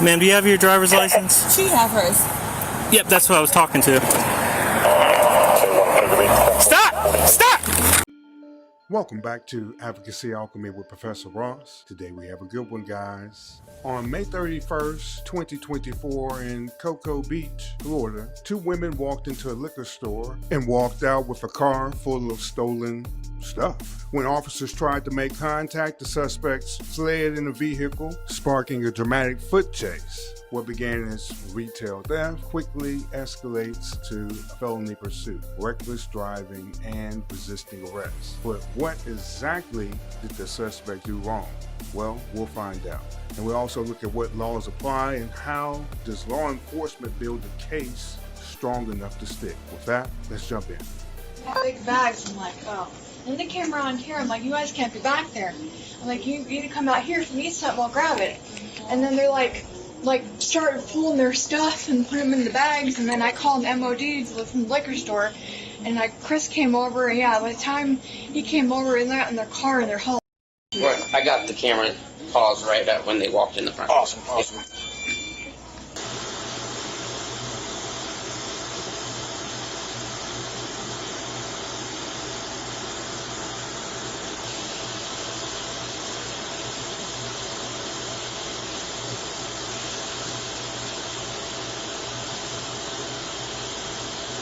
Ma'am, do you have your driver's license? She have hers. Yep, that's what I was talking to. Stop! Stop! Welcome back to Advocacy, Alchemy with Professor Ross. Today we have a good one, guys. On May 31st, 2024 in Cocoa Beach, Florida, two women walked into a liquor store and walked out with a car full of stolen stuff. When officers tried to make contact, the suspects fled in a vehicle, sparking a dramatic foot chase. What began as retail theft quickly escalates to felony pursuit, reckless driving, and resisting arrest. But what exactly did the suspect do wrong? Well, we'll find out. And we'll also look at what laws apply and how does law enforcement build a case strong enough to stick. With that, let's jump in. Big bags. I'm like, oh. And they came around here. I'm like, you guys can't be back there. I'm like, you need to come out here. If you need something, I'll grab it. And then they're like started pulling their stuff and put them in the bags. And then I called MODs from the liquor store. And Chris came over. And yeah, by the time he came over, in their car in their home. Well, I got the camera paused right at when they walked in the front. Awesome.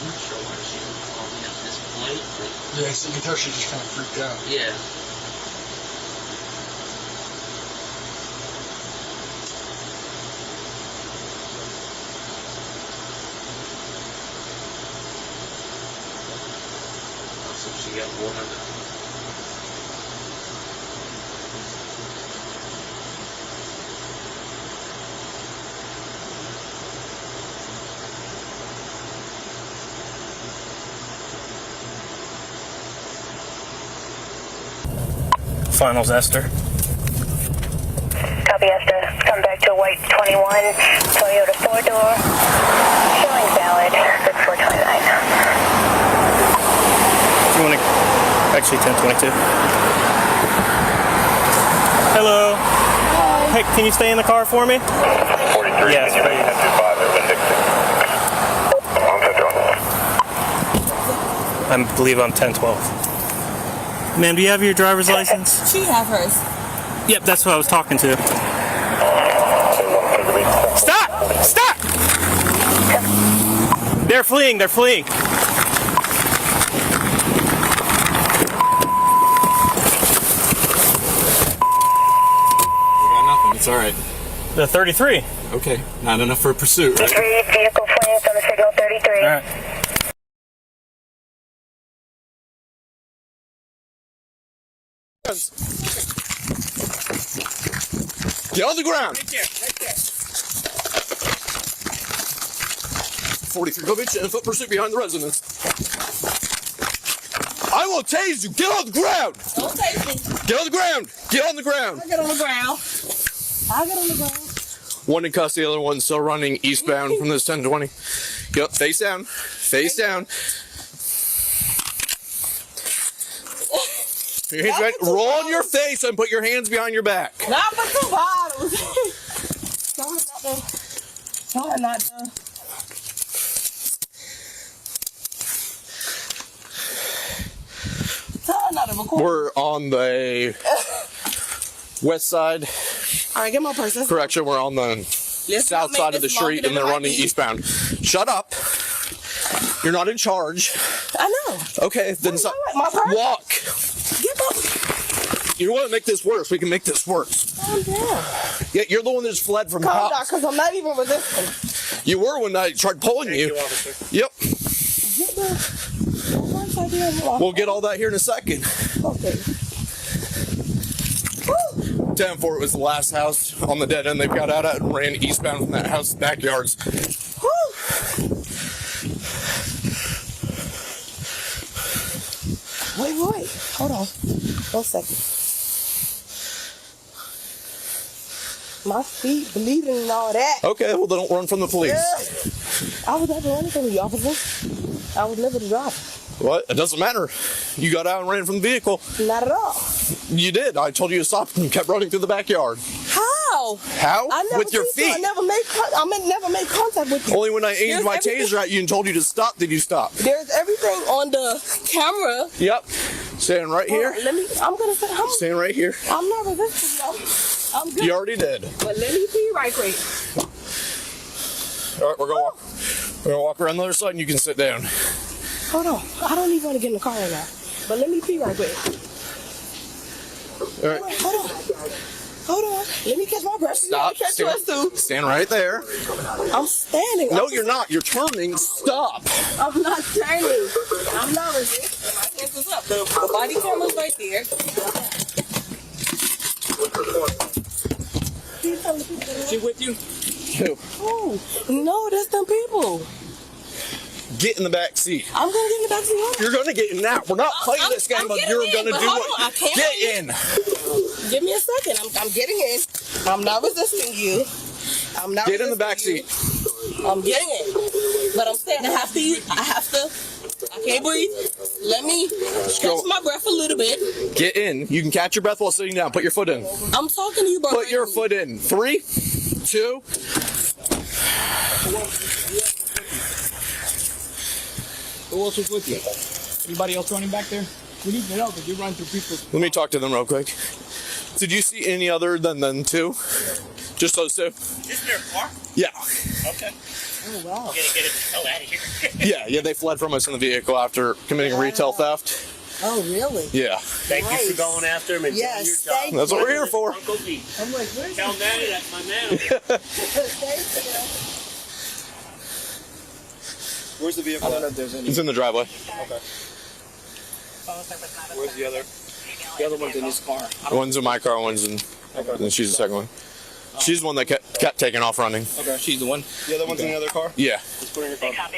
I'm not sure why she would call me at this point, but Yeah, so you can tell she just kind of freaked out. yeah. Also, she got one of the Finals, Esther. Copy, Esther. Come back to white 21, Toyota 4-door. Showing valid, 6429. Do you want to... Actually, 1022. Hello. Hi. Hey, can you stay in the car for me? 43, Yes, can you make please. 1025 over 60? I believe I'm 1012. Ma'am, do you have your driver's license? She have hers. Yep, that's what I was talking to. Stop! Stop! They're fleeing, they're fleeing. We got nothing. It's all right. The 33. Okay. Not enough for a pursuit, right? Vehicle pointing on the signal 33. All right. Get on the ground. 43, go bitch, and foot pursuit behind the residence. I will tase you. Get on the ground. Don't tase me. Get on the ground. Get on the ground. I get on the ground. I get on the ground. One in custody, the other one still running eastbound from this 1020. Yep, face down. Face down. Your hands behind, roll on your face and put your hands behind your back. Not for 2 bottles. Sorry, not done. Sorry, not done. We're on the west side. All right, get my purse. Correction, we're on the south side of the street and they're running eastbound. Shut up. You're not in charge. I know. Okay, then My purse. walk. Get my. You want to make this worse? We can make this worse. Calm down. Yeah, you're the one that just fled from Calm down, cops. because I'm not even resisting. You were when I tried pulling you. Yep. Get the purse out here and walk. We'll get all that here in a second. Okay. 10-4 was the last house on the dead end they got out at and ran eastbound from that house's backyards. Wait. Hold on. 1 second. My feet bleeding and all that. Okay, well, then don't run from the police. I was never running from the officer. I was never the driver. What? It doesn't matter. You got out and ran from the vehicle. Not at all. You did. I told you to stop and you kept running through the backyard. How? How? How? I never With your seen you. feet. I never made contact with you. Only when I aimed my taser at you and told you to stop did you stop. There's everything on the camera. Yep. Standing right here. I'm gonna say Standing right here. I'm not resisting, though. I'm good. You already did. But let me pee right quick. All right, we're gonna walk around the other side and you can sit down. Hold on. I don't even want to get in the car right now. But let me pee right quick. All right. Hold on. Let me catch my breath. Stop. Catch yours too. Stand right there. I'm standing. No, you're not. You're turning. Stop. I'm not turning. I'm not resisting. My hands is up. The body camera's right there. She with you? Who? Oh, no, that's them people. Get in the back seat. I'm gonna get in the back seat. You're gonna get in now. We're not playing this game, but you're gonna do what? Get in. Give me a second. I'm getting in. I'm not resisting you. I'm not. Get in the back seat. I'm getting in, but I'm saying I have to. I can't breathe. Let me catch my breath a little bit. Get in. You can catch your breath while sitting down. Put your foot in. I'm talking to you, bro. Put your foot in. 3, 2. Who else was with you? Anybody else running back there? We need to know because you run through people. Let me talk to them real quick. Did you see any other than them two? Just those two? Is their car? Yeah. Okay. Oh, wow. We're gonna get it the hell out of here. Yeah, they fled from us in the vehicle after committing retail theft. Oh, really? Yeah. Thank you for going after him and doing your job. That's what we're here for. Uncle Pete. I'm like, where's Tell Manny that's my man. Where's the vehicle? I don't know if there's any. It's in the driveway. Okay. Where's the other? The other one's in his car. One's in my car, one's in. And she's the second one. She's the one that kept taking off running. Okay. She's the one. The other one's in the other car? Yeah. Just put in your car.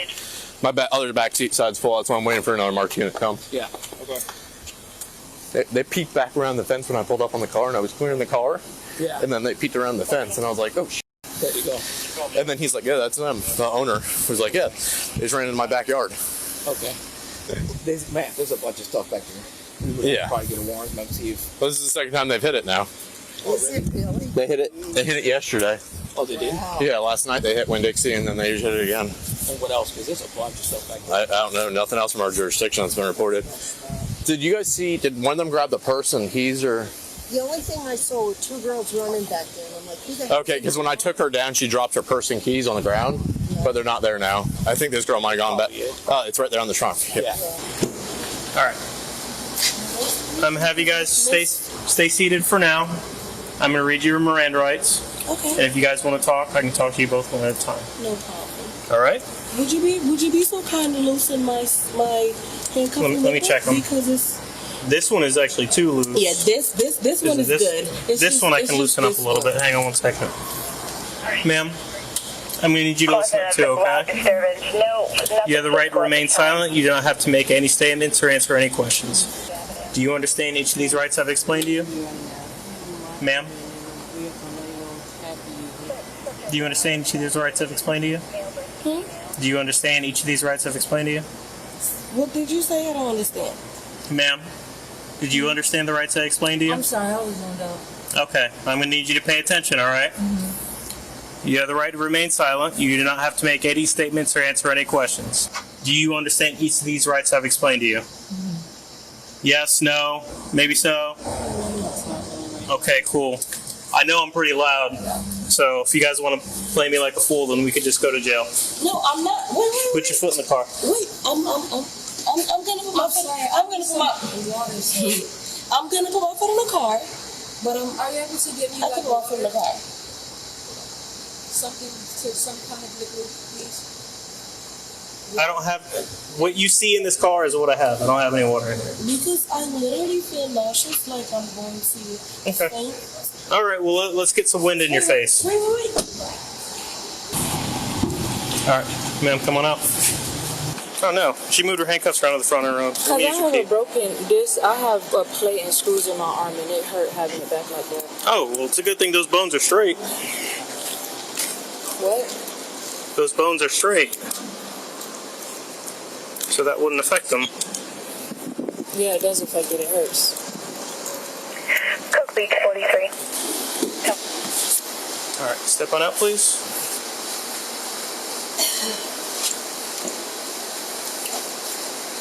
My other back seat side's full. That's why I'm waiting for another Martina to come. Yeah. Okay. They peeked back around the fence when I pulled up on the car, and I was clearing the car. Yeah. And then they peeked around the fence, and I was like, oh, There you go. And then he's like, yeah, that's them. The owner was like, yeah, they just ran into my backyard. Okay. There's a bunch of stuff back there. We would probably get a warrant, maybe see if. Well, this is the second time they've hit it now. Is it really? They hit it yesterday. Oh, they did? Yeah, last night they hit Winn-Dixie, and then they just hit it again. And what else? Because there's a bunch of stuff back there. I don't know. Nothing else from our jurisdiction that's been reported. Did you guys see, did one of them grab the purse and keys or? The only thing I saw were two girls running back there. And I'm like, who the heck? Okay, because when I took her down, she dropped her purse and keys on the ground, but they're not there now. I think this girl might have gone back. It's right there on the trunk. Yeah. All right. I'm gonna have you guys stay seated for now. I'm gonna read you your Miranda rights. Okay. And if you guys want to talk, I can talk to you both one at a time. No problem. All right. Would you be so kind to loosen my handcuff? Let me check them. Because it's. This one is actually too loose. Yeah, this one is good. This one I can loosen up a little bit. Hang on 1 second. Ma'am, I'm going to need you to listen up too, okay? You have the right to remain silent. You do not have to make any statements or answer any questions. Do you understand each of these rights I've explained to you? Ma'am? Do you understand each of these rights I've explained to you? Do you understand each of these rights I've explained to you? What did you say? I don't understand. Ma'am, did you understand the rights I explained to you? I'm sorry, I was on doubt. Okay, I'm going to need you to pay attention, all right? You have the right to remain silent. You do not have to make any statements or answer any questions. Do you understand each of these rights I've explained to you? Yes, no, maybe so? Okay, cool. I know I'm pretty loud, so if you guys want to play me like a fool, then we could just go to jail. No, I'm not. Wait. Put your foot in the car. Wait, I'm gonna put my foot. I'm gonna put my foot in the car, but are you able to get me? I can put my foot in the car. Something to some kind of liquid, please. I don't have what you see in this car is what I have. I don't have any water in here. Because I literally feel nauseous, like I'm going to faint. All right. Well, let's get some wind in your face. Wait. All right, ma'am, come on out. Oh no, she moved her handcuffs around to the front of her own. Cause I have a broken disc. I have a plate and screws in my arm, and it hurt having it back like that. Oh well, it's a good thing those bones are straight. What? Those bones are straight, so that wouldn't affect them. Yeah, it does affect it. It hurts. Cook Beach 43. All right, step on out, please.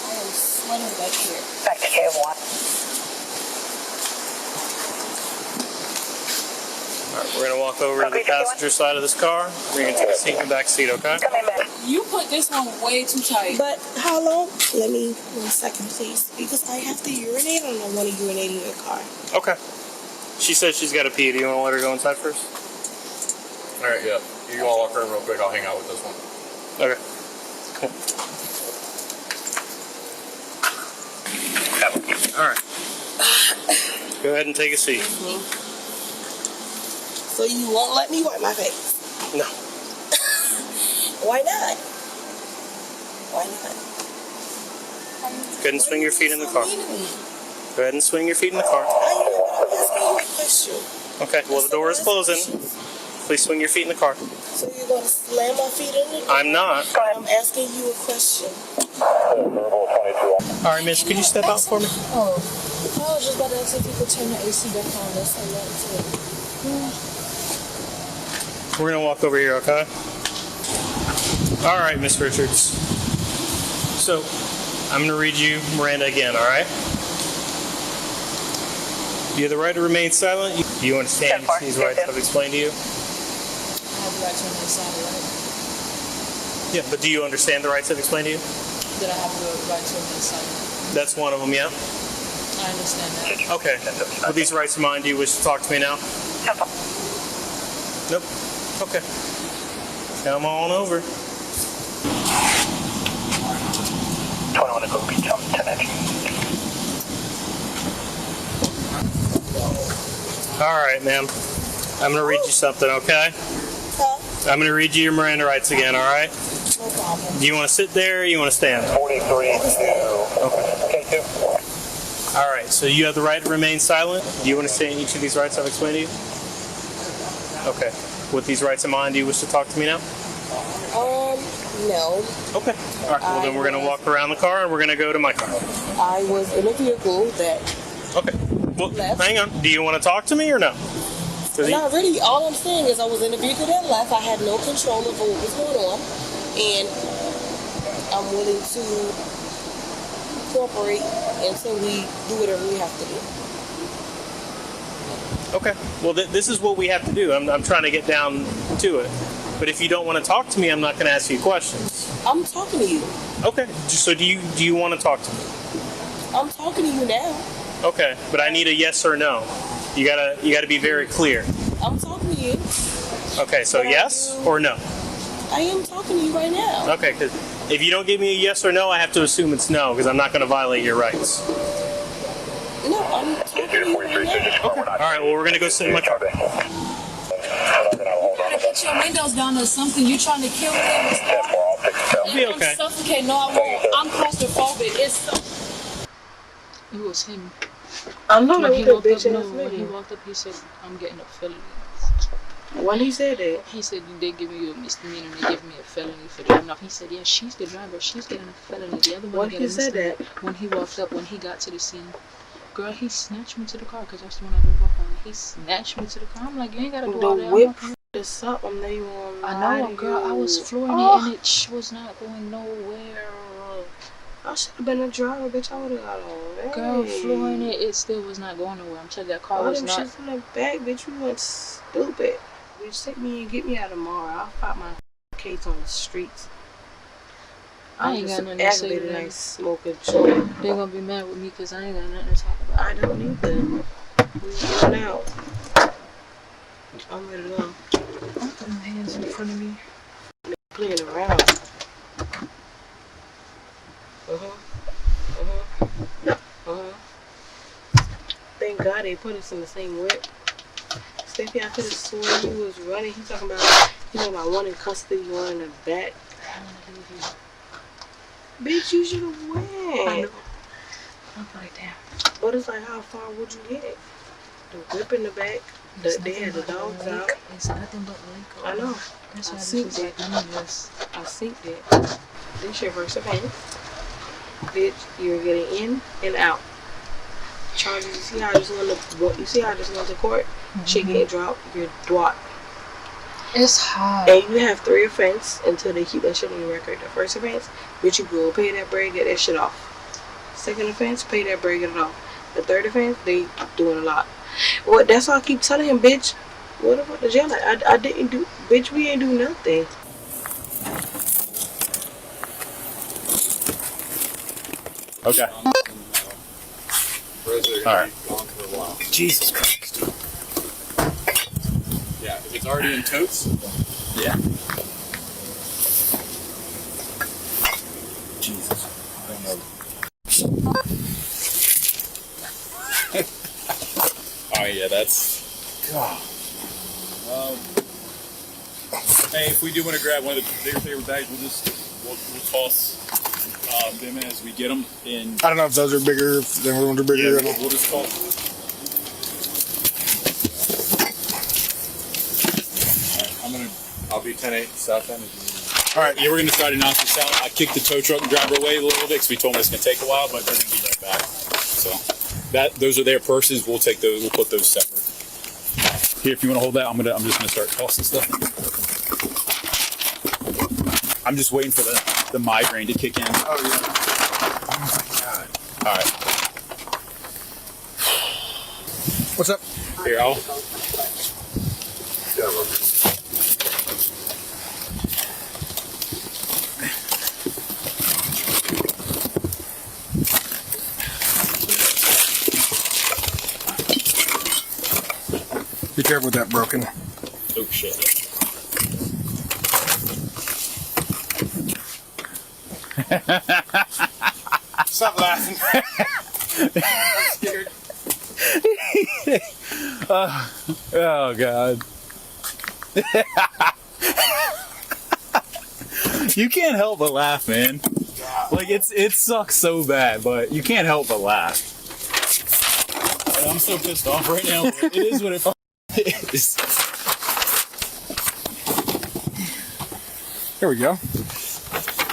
I am sweating back here. Back to K1. All right, we're gonna walk over to the passenger side of this car. We're gonna take a seat in the back seat, okay? You put this one way too tight. But how long? Let me 1 second, please, because I have to urinate and I want to urinate in your car. Okay. She says she's got to pee. Do you want to let her go inside first? All right, yeah. You all walk around real quick. I'll hang out with this one. Okay. Cool. All right. Go ahead and take a seat. So you won't let me wipe my face? No. Why not? Why not? Go ahead and swing your feet in the car. Go ahead and swing your feet in the car. I'm asking you a question. Okay, well, the door is closing. Please swing your feet in the car. So you're going to slam my feet in the door? I'm not. I'm asking you a question. All right, miss, could you step out for me? Oh, I was just about to ask if you could turn the AC back on. That's how that's it. We're going to walk over here, okay? All right, Miss Richards. So, I'm going to read you Miranda again, all right? You have the right to remain silent. Do you understand these rights I've explained to you? I have the right to remain silent, right? Yeah, but do you understand the rights I've explained to you? That I have the right to remain silent. That's one of them, yeah? I understand that. Okay. With these rights in mind, do you wish to talk to me now? Nope. Okay. Come on over. 21 to go beach on 10 All right, ma'am. I'm going to read you something, okay? Huh? I'm going to read you your Miranda rights again, all right? No problem. Do you want to sit there or you want to stand? 43 Okay. K2. All right, so you have the right to remain silent. Do you understand each of these rights I've explained to you? Okay. With these rights in mind, do you wish to talk to me now? No. Okay. All right, well, then we're going to walk around the car and we're going to go to my car. I was in a vehicle that... Okay. Well, left. hang on. Do you want to talk to me or no? Not really. All I'm saying is I was in a vehicle that left. I had no control over what was going on. And I'm willing to cooperate until we do whatever we have to do. Okay. Well, this is what we have to do. I'm trying to get down to it. But if you don't want to talk to me, I'm not going to ask you questions. I'm talking to you. Okay. So do you want to talk to me? I'm talking to you now. Okay. But I need a yes or no. You gotta be very clear. I'm talking to you. Okay. So yes or no? I am talking to you right now. Okay. Because if you don't give me a yes or no, I have to assume it's no because I'm not going to violate your rights. No, I'm talking to you right now. Okay. All right. Well, we're going to go sit in my car. You gotta put your windows down or something. You trying to kill me in this car? I'll be okay. I'm suffocating. No, I won't. I'm claustrophobic. It was him. I'm not When he walked up, he said, I'm getting a felony. When he said that? He said, they give me a misdemeanor and they give me a felony for driving off. He said, yeah, she's the driver. She's getting a felony. The other one When he said that? When he walked up, when he got to the scene. Girl, he snatched me to the car because that's the one I've been walking on. He snatched me to the car. I'm like, you ain't got to do all that. The whip is up. I'm not even I know, girl. I was flooring it and it was not going nowhere. I should have been a driver, bitch. I would have got all that. Girl, flooring it, it still was not going nowhere. I'm telling you, that car was not. Shit's in the back, bitch. You went stupid. Bitch, take me and get me out tomorrow. I'll fight my case on the streets. I ain't got nothing to say to them. Smoke a joint. They're gonna be mad with me because I ain't got nothing to talk about. I don't either. We're going out. I'm ready to go. I'm putting my hands in front of me. Playing around. Thank God they put us in the same whip. Steffi, I could have sworn he was running. He talking about one in custody, one in the back. Bitch, you should have went. I know. I'm like, damn. But it's like, how far would you get? The whip in the back. They had the dogs out. It's nothing but lake. I know. That's I why see this that. was like, I see that. This your first offense. Bitch, you're getting in and out. Charges, you see how I just went to court? Shit get dropped, you're dropped. It's hot. And you have 3 offenses until they keep that shit on your record. The first offense, bitch, you go pay that bread, get that shit off. Second offense, pay that bread, get it off. The third offense, they doing a lot. Well, that's why I keep telling him, bitch, what about the jail? I didn't do, bitch, we ain't do nothing. Okay. All right. Jesus Christ. Yeah, if it's already in totes. Yeah. Jesus. I don't know. Oh yeah, that's. God. Hey, if we do want to grab one of the bigger paper bags, we'll toss them as we get them in. I don't know if those are bigger. If the ones are bigger. Yeah, we'll just toss. I'll be 10-8 south end. All right, yeah, we're gonna try to knock this out. I kicked the tow truck driver away a little bit because we told him it's gonna take a while, but they're gonna be right back. So those are their purses. We'll take those. We'll put those separate. Here, if you want to hold that, I'm just gonna start tossing stuff. I'm just waiting for the migraine to kick in. Oh yeah. Oh my God. All right. What's up? Here, I'll. Be careful with that broken. Oh shit. Stop laughing. I'm scared. Oh God. You can't help but laugh, man. Like it sucks so bad, but you can't help but laugh. I'm so pissed off right now. It is what it is. Here we go.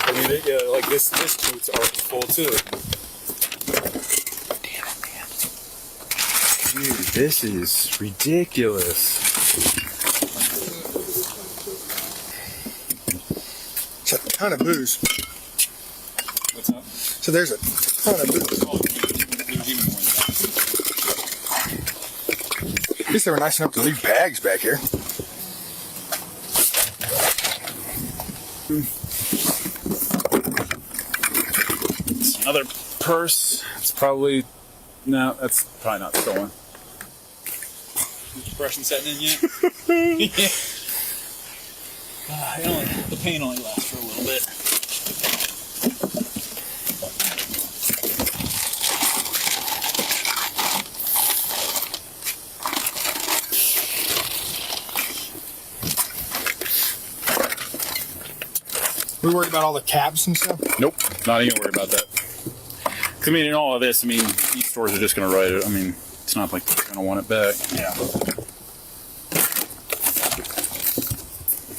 I mean, like this coats are full too. Damn it, man. Dude, this is ridiculous. It's a ton of booze. What's up? So there's a ton of booze. Oh, there's even more than that. At least they were nice enough to leave bags back here. It's another purse. It's probably no. That's probably not stolen. Depression setting in yet? Yeah. The pain only lasts for a little bit. We worried about all the cabs and stuff? Nope, not even worried about that. 'Cause, I mean, in all of this, I mean, these stores are just going to write it. I mean, it's not like they're going to want it back. Yeah.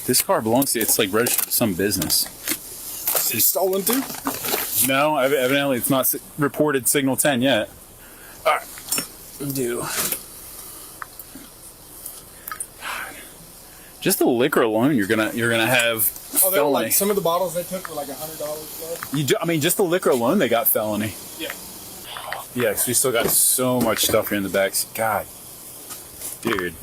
This car belongs to, it's like registered to some business. Is it stolen too? No, evidently it's not reported Signal 10 yet. Alright. Do. Just the liquor alone, you're gonna have Oh, they were felony. like, some of the bottles they took were like $100. I mean, just the liquor alone, they got felony. Yeah. Yeah, because we still got so much stuff here in the back. God, dude.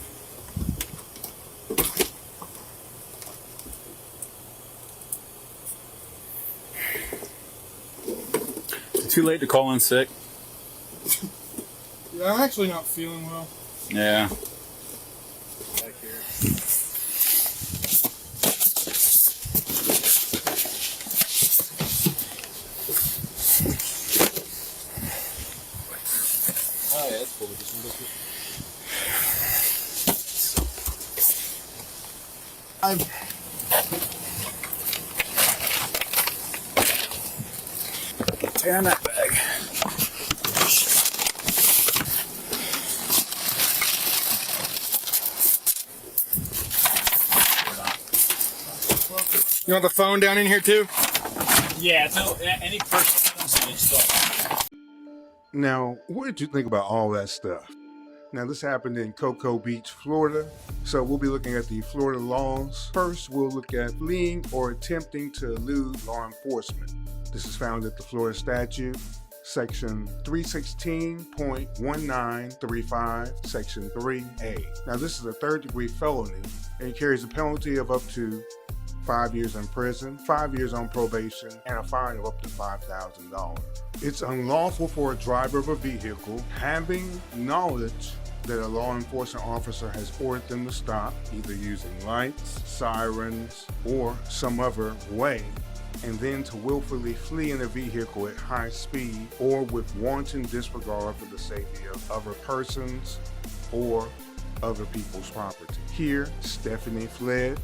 Is it too late to call in sick? Yeah, I'm actually not feeling well. Yeah. Back here. Oh yeah, that's cool. Just look I'm Tearing that bag. You want the phone down in here too? Yeah, so any person stuff. Now, what did you think about all that stuff? Now this happened in Cocoa Beach, Florida. So we'll be looking at the Florida laws. First, we'll look at fleeing or attempting to elude law enforcement. This is found at the Florida statute, section 316.1935, section 3A. Now this is a third-degree felony and carries a penalty of up to 5 years in prison, 5 years on probation, and a fine of up to $5,000. It's unlawful for a driver of a vehicle having knowledge that a law enforcement officer has ordered them to stop, either using lights, sirens, or some other way, and then to willfully flee in a vehicle at high speed or with wanton disregard for the safety of other persons or other people's property. Here, Stephanie fled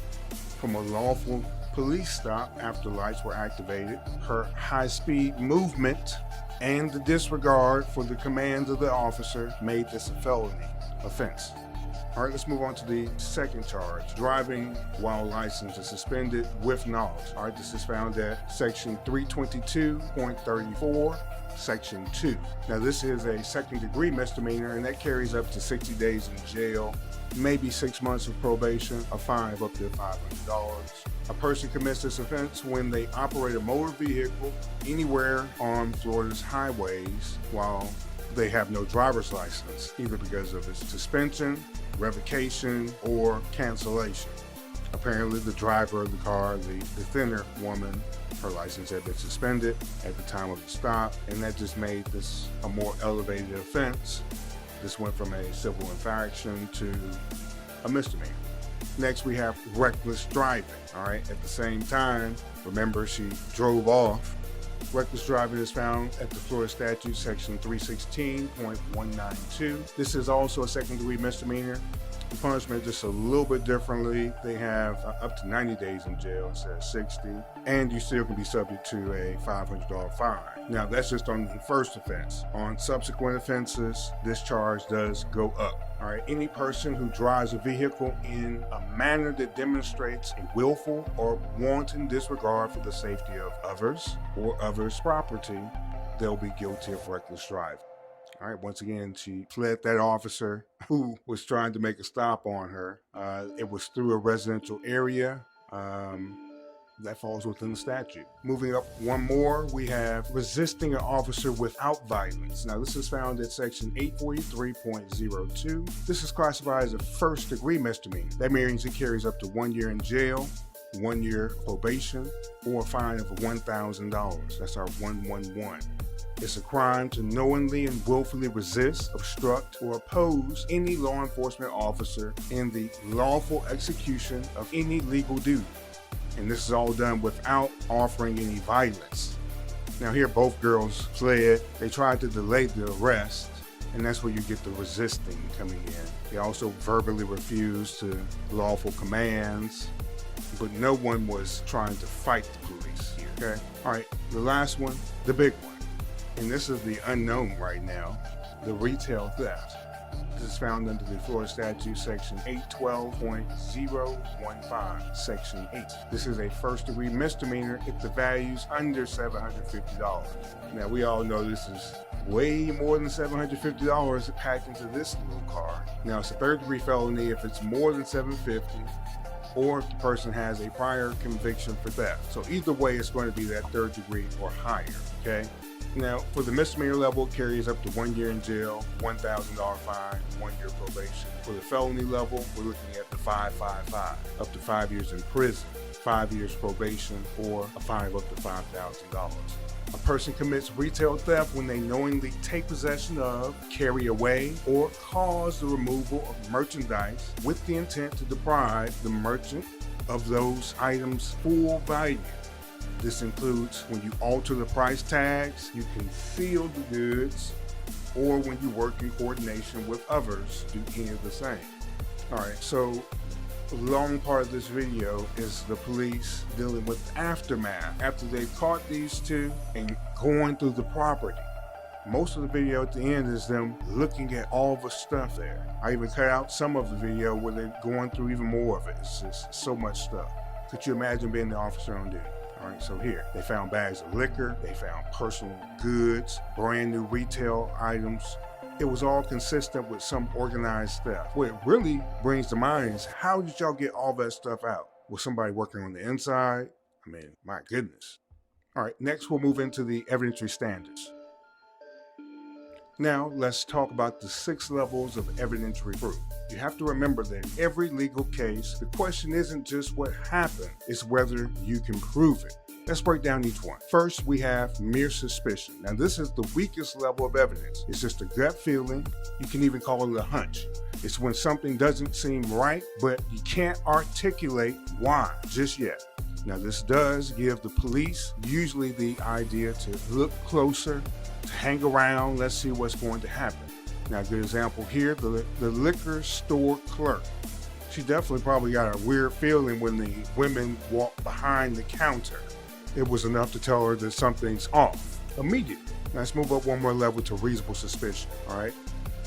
from a lawful police stop after lights were activated. Her high-speed movement and the disregard for the commands of the officer made this a felony offense. All right, let's move on to the second charge, driving while license is suspended with knowledge. All right, this is found at section 322.34, section 2. Now, this is a second-degree misdemeanor, and that carries up to 60 days in jail, maybe 6 months of probation, a fine of up to $500. A person commits this offense when they operate a motor vehicle anywhere on Florida's highways while they have no driver's license, either because of its suspension, revocation, or cancellation. Apparently, the driver of the car, the thinner woman, her license had been suspended at the time of the stop, and that just made this a more elevated offense. This went from a civil infraction to a misdemeanor. Next, we have reckless driving. All right, at the same time, remember she drove off. Reckless driving is found at the Florida statute, section 316.192. This is also a second-degree misdemeanor. The punishment just a little bit differently. They have up to 90 days in jail instead of 60, and you still can be subject to a $500 fine. Now, that's just on the first offense. On subsequent offenses, this charge does go up. All right, any person who drives a vehicle in a manner that demonstrates a willful or wanton disregard for the safety of others or others' property, they'll be guilty of reckless driving. All right, once again, she fled that officer who was trying to make a stop on her. It was through a residential area. That falls within the statute. Moving up one more, we have resisting an officer without violence. Now, this is found at section 843.02. This is classified as a first-degree misdemeanor. That means it carries up to 1 year in jail, 1 year probation, or a fine of $1,000. That's our 111. It's a crime to knowingly and willfully resist, obstruct, or oppose any law enforcement officer in the lawful execution of any legal duty. And this is all done without offering any violence. Now here, both girls fled. They tried to delay the arrest, and that's where you get the resisting coming in. They also verbally refused to lawful commands, but no one was trying to fight the police here, okay? All right, the last one, the big one. And this is the unknown right now, the retail theft. This is found under the Florida statute, section 812.015, section 8. This is a first-degree misdemeanor if the value's under $750. Now, we all know this is way more than $750 packed into this little car. Now, it's a third-degree felony if it's more than $750, or if the person has a prior conviction for theft. So either way, it's going to be that third degree or higher, okay? Now, for the misdemeanor level, it carries up to 1 year in jail, $1,000 fine, 1 year probation. For the felony level, we're looking at the 555, up to 5 years in prison, 5 years probation, or a fine of up to $5,000. A person commits retail theft when they knowingly take possession of, carry away, or cause the removal of merchandise with the intent to deprive the merchant of those items' full value. This includes when you alter the price tags, you conceal the goods, or when you work in coordination with others to do any of the same. All right, so the long part of this video is the police dealing with the aftermath after they've caught these two and going through the property. Most of the video at the end is them looking at all the stuff there. I even cut out some of the video where they're going through even more of it. It's just so much stuff. Could you imagine being the officer on duty? All right, so here, they found bags of liquor, they found personal goods, brand new retail items, it was all consistent with some organized theft. What it really brings to mind is, how did y'all get all that stuff out? Was somebody working on the inside? I mean, my goodness. All right, next we'll move into the evidentiary standards. Now, let's talk about the 6 levels of evidentiary proof. You have to remember that in every legal case, the question isn't just what happened, it's whether you can prove it. Let's break down each one. First, we have mere suspicion. Now, this is the weakest level of evidence. It's just a gut feeling. You can even call it a hunch. It's when something doesn't seem right, but you can't articulate why just yet. Now, this does give the police usually the idea to look closer, to hang around, let's see what's going to happen. Now, a good example here, the liquor store clerk. She definitely probably got a weird feeling when the women walked behind the counter. It was enough to tell her that something's off immediately. Now, let's move up one more level to reasonable suspicion, all right?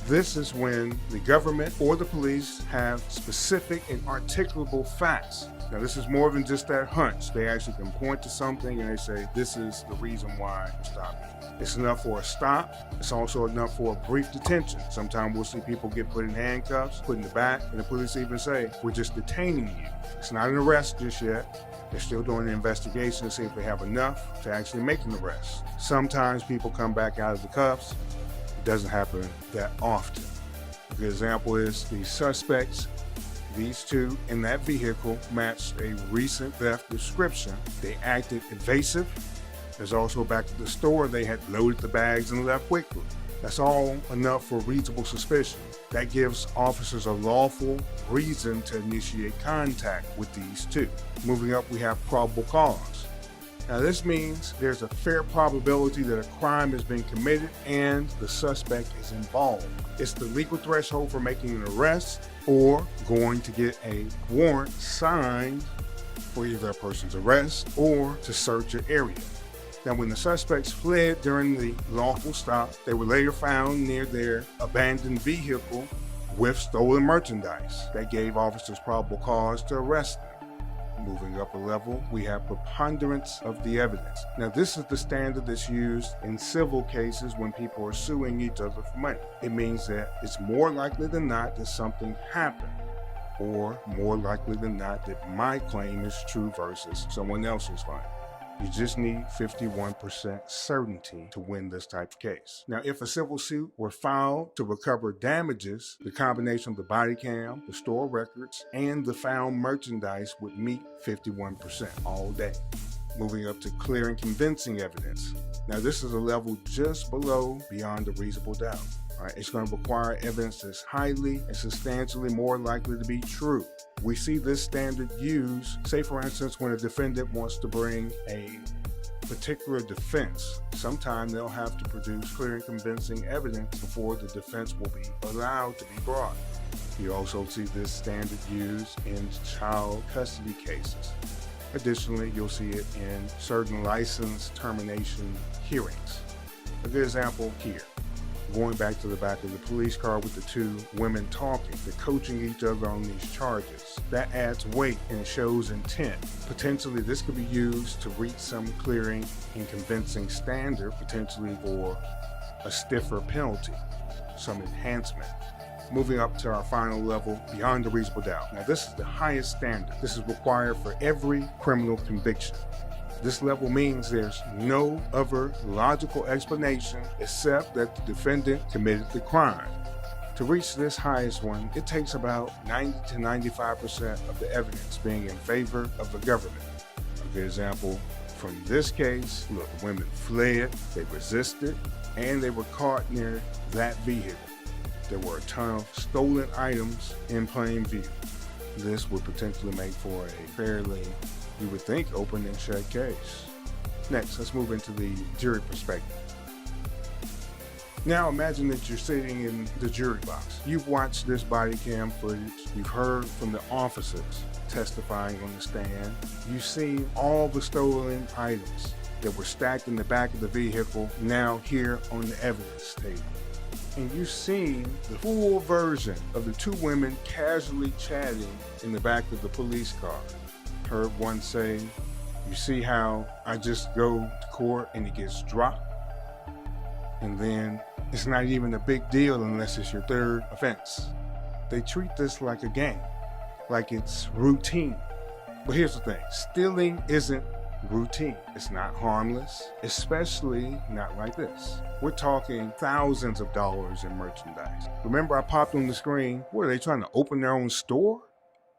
This is when the government or the police have specific and articulable facts. Now, this is more than just that hunch. They actually can point to something and they say, this is the reason why I'm stopping. It's enough for a stop. It's also enough for a brief detention. Sometimes we'll see people get put in handcuffs, put in the back, and the police even say, we're just detaining you. It's not an arrest just yet. They're still doing an investigation to see if they have enough to actually make an arrest. Sometimes people come back out of the cuffs. It doesn't happen that often. A good example is the suspects. These two in that vehicle matched a recent theft description. They acted evasive. There's also back at the store, they had loaded the bags and left quickly. That's all enough for reasonable suspicion. That gives officers a lawful reason to initiate contact with these two. Moving up, we have probable cause. Now, this means there's a fair probability that a crime has been committed and the suspect is involved. It's the legal threshold for making an arrest or going to get a warrant signed for either a person's arrest or to search an area. Now, when the suspects fled during the lawful stop, they were later found near their abandoned vehicle with stolen merchandise. That gave officers probable cause to arrest them. Moving up a level, we have preponderance of the evidence. Now, this is the standard that's used in civil cases when people are suing each other for money. It means that it's more likely than not that something happened, or more likely than not that my claim is true versus someone else's claim. You just need 51% certainty to win this type of case. Now, if a civil suit were filed to recover damages, the combination of the body cam, the store records, and the found merchandise would meet 51% all day. Moving up to clear and convincing evidence. Now, this is a level just below beyond a reasonable doubt. All right, it's going to require evidence that's highly and substantially more likely to be true. We see this standard used, say for instance, when a defendant wants to bring a particular defense. Sometimes they'll have to produce clear and convincing evidence before the defense will be allowed to be brought. You also see this standard used in child custody cases. Additionally, you'll see it in certain license termination hearings. A good example here. Going back to the back of the police car with the two women talking, they're coaching each other on these charges. That adds weight and shows intent. Potentially, this could be used to reach some clearing and convincing standard, potentially for a stiffer penalty, some enhancement. Moving up to our final level, beyond a reasonable doubt. Now, this is the highest standard. This is required for every criminal conviction. This level means there's no other logical explanation except that the defendant committed the crime. To reach this highest one, it takes about 90 to 95% of the evidence being in favor of the government. A good example from this case, look, women fled, they resisted, and they were caught near that vehicle. There were a ton of stolen items in plain view. This would potentially make for a fairly, you would think, open and shut case. Next, let's move into the jury perspective. Now imagine that you're sitting in the jury box. You've watched this body cam footage. You've heard from the officers testifying on the stand. You've seen all the stolen items that were stacked in the back of the vehicle now here on the evidence table. And you've seen the full version of the two women casually chatting in the back of the police car. Heard one say, "You see how I just go to court and it gets dropped?" And then It's not even a big deal unless it's your third offense. They treat this like a game, like it's routine. But here's the thing, stealing isn't routine. It's not harmless, especially not like this. We're talking thousands of dollars in merchandise. Remember I popped on the screen, what are they trying to open their own store?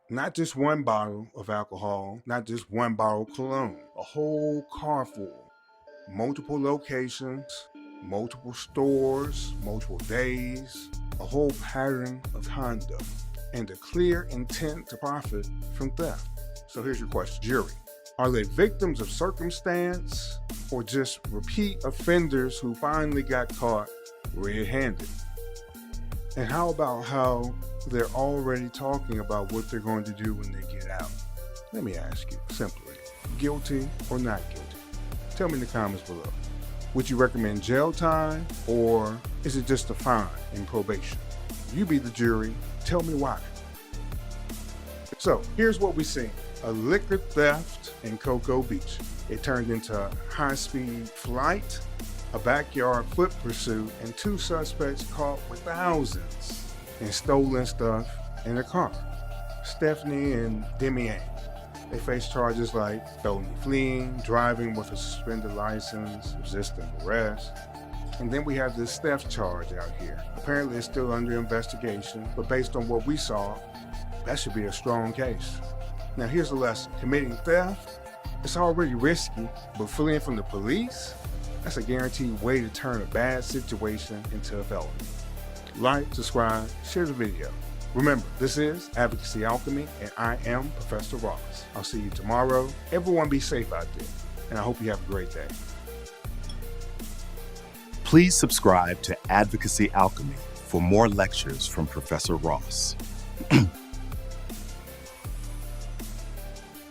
Not just one bottle of alcohol, not just one bottle of cologne, a whole car full. Multiple locations, multiple stores, multiple days, a whole pattern of conduct, and a clear intent to profit from theft. So here's your question, jury. Are they victims of circumstance or just repeat offenders who finally got caught red-handed? And how about how they're already talking about what they're going to do when they get out? Let me ask you simply, guilty or not guilty? Tell me in the comments below. Would you recommend jail time or is it just a fine and probation? You be the jury, tell me why. So here's what we see. A liquor theft in Cocoa Beach. It turned into a high-speed flight, a backyard foot pursuit, and 2 suspects caught with thousands in stolen stuff in their car. Stephanie and Demian. They face charges like felony fleeing, driving with a suspended license, resisting arrest. And then we have this theft charge out here. Apparently it's still under investigation, but based on what we saw, that should be a strong case. Now here's the lesson. Committing theft, it's already risky, but fleeing from the police, that's a guaranteed way to turn a bad situation into a felony. Like, subscribe, share the video. Remember, this is Advocacy Alchemy, and I am Professor Ross. I'll see you tomorrow. Everyone be safe out there, and I hope you have a great day. Please subscribe to Advocacy Alchemy for more lectures from Professor Ross.